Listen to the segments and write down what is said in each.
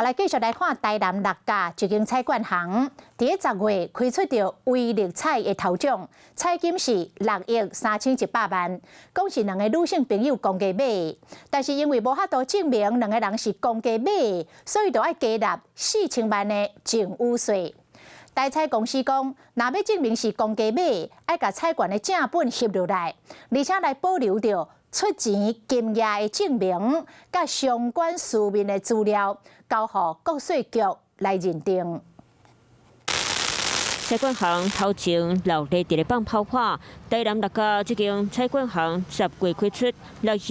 来继续来看台南6家一间菜馆行，伫10月开出着威力彩的头奖，彩金是6亿3100万，讲是2个女性朋友公家买的，但是因为无法度证明2个人是公家买的，所以就要加纳4000万的净污税。台彩公司讲，若要证明是公家买的，要甲菜馆的正本翕落来，而且来保留着出钱金额的证明，甲相关书面的资料，交予国税局来认定。菜馆行头前闹热伫咧放炮花，台南6家这间菜馆行10月开出6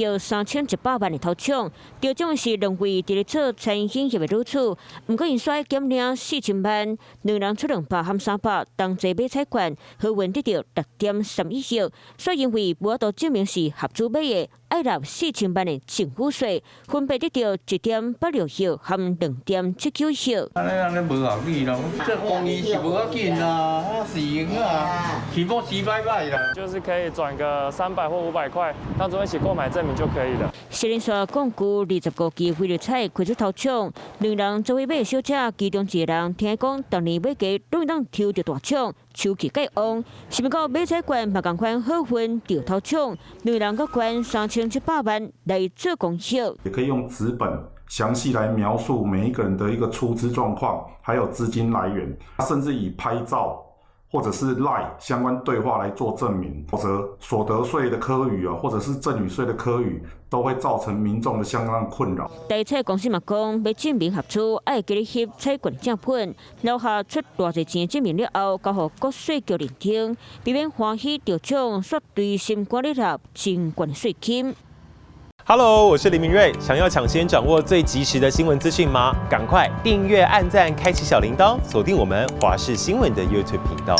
亿3100万的头奖，得奖是2位伫咧做餐饮业的女子，不过因煞减领4000万，2人出200和300，同齐买菜馆，合运得到6.31亿，所以因为无法度证明是合资买的，要纳4000万的净污税，分别得到1.86亿和2.79亿。安尼无合理啦，这公益是无要紧啦。是啊，起步几百块啦，就是可以转个300或500块，当做一起购买证明就可以了。石林山共估25支威力彩开出头奖，2人作为买的小姐，其中一个人听讲，当年买鸡拢当抽到大奖，手气介旺。是不过买菜馆嘛同款好运得头奖，2人各捐3700万来做公益。也可以用纸本详细来描述每一个人的一个出资状况，还有资金来源，甚至以拍照或者是 LINE 相关对话来做证明，否则所得税的科余或者是赠与税的科余，都会造成民众的相当的困扰。台彩公司嘛讲，要证明合资，要记咧翕菜馆正本，留下出偌济钱证明了后，交予国税局认定，避免欢喜得奖，煞对心肝咧纳真悬税金。Hello， 我是林明瑞。想要抢先掌握最及时的新闻资讯吗？赶快订阅、按赞、开启小铃铛，锁定我们华视新闻的 YouTube 频道。